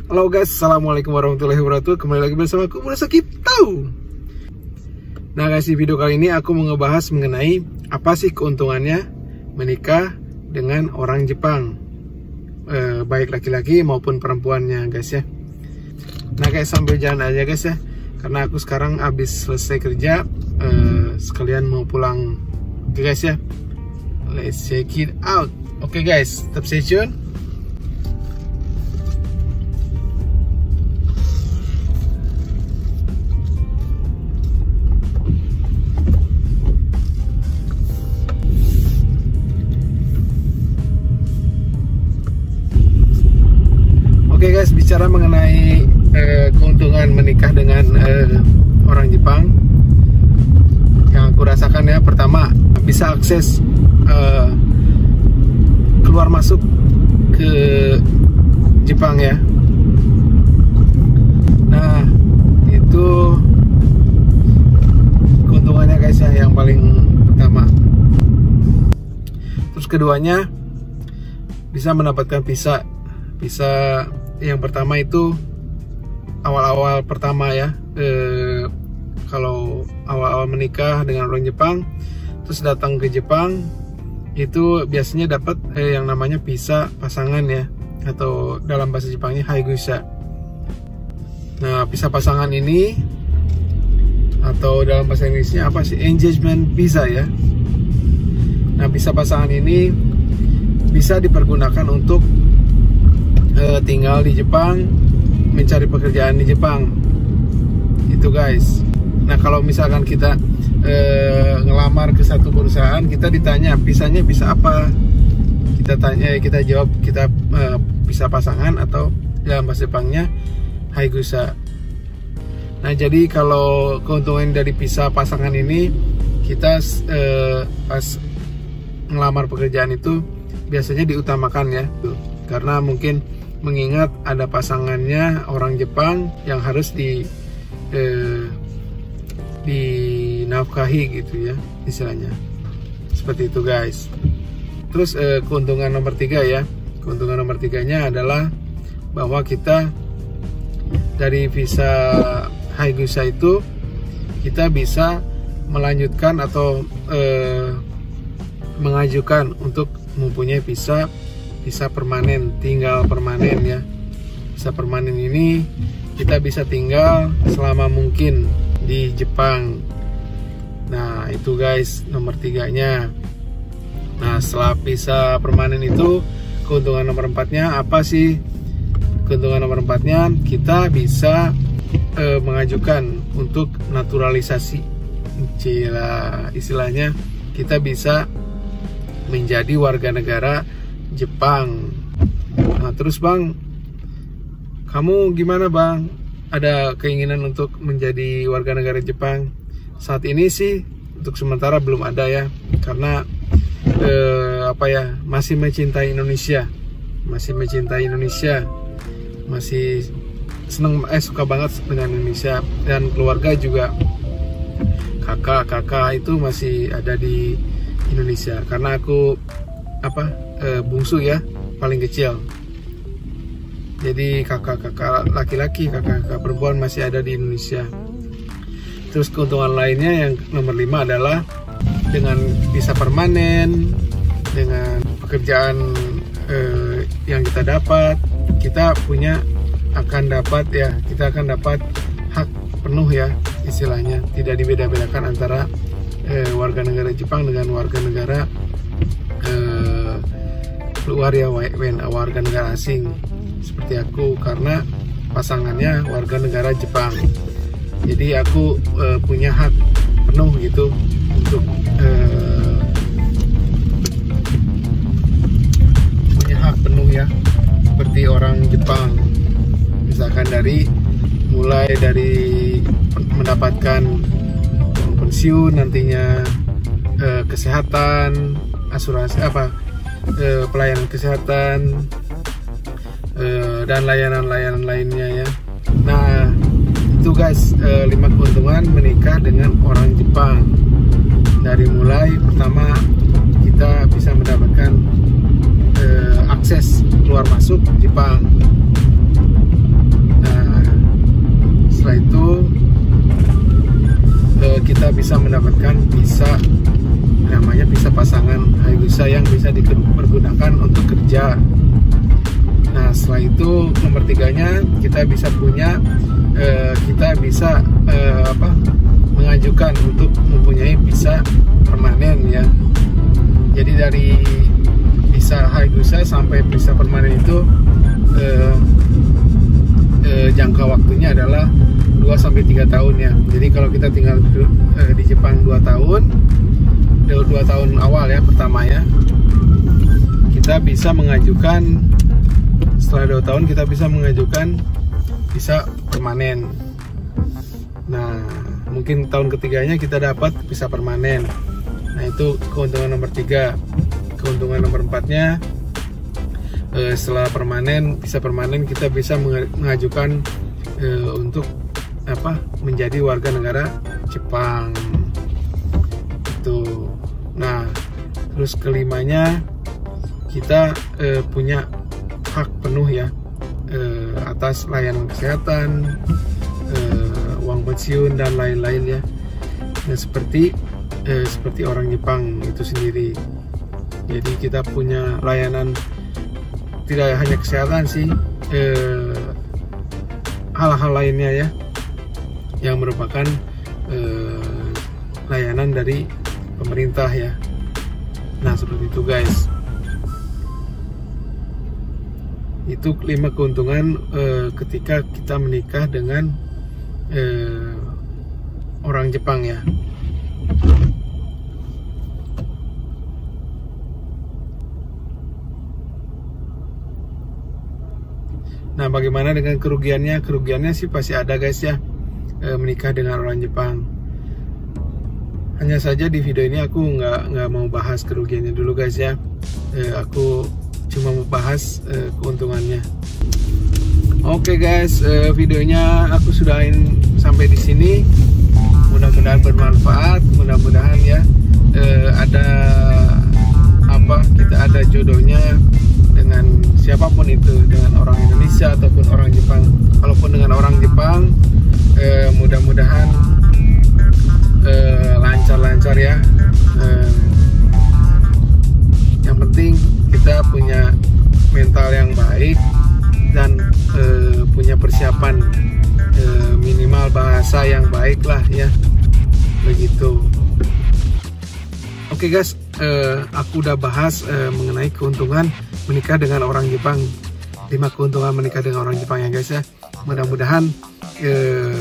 Halo guys, assalamualaikum warahmatullahi wabarakatuh. Kembali lagi bersama aku Murasaki Tau. Nah guys, di video kali ini aku mau ngebahas mengenai apa sih keuntungannya menikah dengan orang Jepang, baik laki-laki maupun perempuannya guys ya. Nah guys, sambil jalan aja guys ya, karena aku sekarang habis selesai kerja, sekalian mau pulang. Oke guys ya, let's check it out. Oke guys, tetap stay tune. Oke guys, bicara mengenai keuntungan menikah dengan orang Jepang, yang aku rasakan ya, pertama bisa akses keluar masuk ke Jepang ya. Nah itu keuntungannya guys ya, yang paling pertama. Terus keduanya bisa mendapatkan visa yang pertama itu awal-awal pertama ya, kalau awal-awal menikah dengan orang Jepang terus datang ke Jepang itu biasanya dapat yang namanya visa pasangan ya, atau dalam bahasa Jepangnya haigusa. Nah visa pasangan ini atau dalam bahasa Inggrisnya apa sih, engagement visa ya. Nah visa pasangan ini bisa dipergunakan untuk tinggal di Jepang, mencari pekerjaan di Jepang itu guys. Nah kalau misalkan kita ngelamar ke satu perusahaan, kita ditanya visanya bisa apa, kita jawab kita bisa pasangan atau dalam bahasa Jepangnya haigusa. Nah jadi kalau keuntungan dari visa pasangan ini, kita pas ngelamar pekerjaan itu biasanya diutamakan ya tuh, karena mungkin mengingat ada pasangannya orang Jepang yang harus dinafkahi gitu ya istilahnya, seperti itu guys. Terus keuntungan nomor 3 ya, keuntungan nomor 3-nya adalah bahwa kita dari visa haigusa itu kita bisa melanjutkan atau mengajukan untuk mempunyai visa permanen, tinggal permanen ya. Visa permanen ini kita bisa tinggal selama mungkin di Jepang. Nah itu guys nomor 3-nya. Nah setelah visa permanen itu, keuntungan nomor 4-nya apa sih? Keuntungan nomor 4-nya kita bisa mengajukan untuk naturalisasi. Istilahnya kita bisa menjadi warga negara Jepang. Nah terus bang, kamu gimana bang? Ada keinginan untuk menjadi warga negara Jepang? Saat ini sih untuk sementara belum ada ya, karena masih mencintai Indonesia, masih seneng, suka banget dengan Indonesia, dan keluarga juga, kakak itu masih ada di Indonesia, karena aku bungsu ya, paling kecil. Jadi kakak-kakak laki-laki, kakak-kakak perempuan masih ada di Indonesia. Terus keuntungan lainnya yang nomor 5 adalah dengan visa permanen, dengan pekerjaan yang kita dapat, kita akan dapat hak penuh ya istilahnya, tidak dibeda-bedakan antara warga negara Jepang dengan warga negara luar ya, warga negara asing seperti aku, karena pasangannya warga negara Jepang. Jadi aku punya hak penuh gitu untuk punya hak penuh ya seperti orang Jepang, misalkan mulai dari mendapatkan pensiun nantinya, kesehatan, asuransi pelayanan kesehatan, dan layanan-layanan lainnya ya. Nah itu guys, 5 keuntungan menikah dengan orang Jepang. Dari mulai pertama kita bisa mendapatkan akses keluar masuk Jepang. bisa mendapatkan visa namanya visa pasangan Hayabusa yang bisa dipergunakan untuk kerja. Nah, setelah itu nomor 3-nya kita bisa punya mengajukan untuk mempunyai visa permanen ya. Jadi dari visa Hayabusa sampai visa permanen itu jangka waktunya adalah 2-3 tahun ya. Jadi kalau kita tinggal di Jepang 2 tahun awal ya, pertama ya, kita bisa mengajukan, setelah 2 tahun kita bisa mengajukan visa permanen. Nah, mungkin tahun ketiganya kita dapat visa permanen. Nah, itu keuntungan nomor 3. Keuntungan nomor 4-nya, setelah visa permanen kita bisa mengajukan untuk menjadi warga negara Jepang. Itu. Nah, terus kelimanya kita punya hak penuh ya atas layanan kesehatan, uang pensiun dan lain-lain ya. Nah, seperti orang Jepang itu sendiri. Jadi kita punya layanan tidak hanya kesehatan sih, hal-hal lainnya ya, yang merupakan layanan dari pemerintah ya. Nah, seperti itu guys. Itu 5 keuntungan ketika kita menikah dengan orang Jepang ya. Nah, bagaimana dengan kerugiannya? Kerugiannya sih pasti ada guys ya, menikah dengan orang Jepang. Hanya saja di video ini aku nggak mau bahas kerugiannya dulu guys ya. Aku cuma mau bahas keuntungannya. Oke guys, videonya aku sudahin sampai di sini. Mudah-mudahan bermanfaat. Mudah-mudahan ya kita ada jodohnya dengan siapapun itu, dengan orang Indonesia ataupun orang Jepang. Kalaupun dengan orang Jepang, mudah-mudahan lancar-lancar ya. Yang penting kita punya mental yang baik dan punya persiapan, minimal bahasa yang baik lah ya, begitu. Oke guys, aku udah bahas mengenai keuntungan menikah dengan orang Jepang. 5 keuntungan menikah dengan orang Jepang ya guys ya. Mudah-mudahan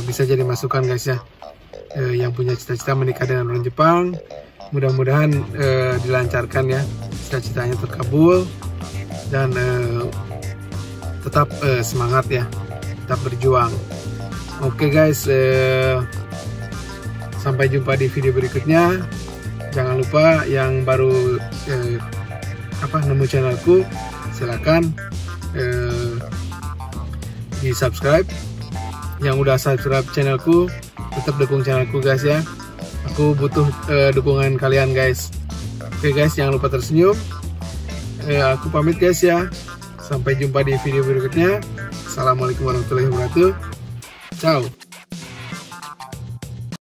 bisa jadi masukan guys ya, yang punya cita-cita menikah dengan orang Jepang. Mudah-mudahan dilancarkan ya, cita-citanya terkabul, dan tetap semangat ya, tetap berjuang. Oke guys, sampai jumpa di video berikutnya. Jangan lupa yang baru nemu channelku, silakan di subscribe. Yang udah subscribe channelku, tetap dukung channelku guys ya. Aku butuh dukungan kalian guys. Oke guys, jangan lupa tersenyum. Aku pamit guys ya. Sampai jumpa di video berikutnya. Assalamualaikum warahmatullahi wabarakatuh. Ciao.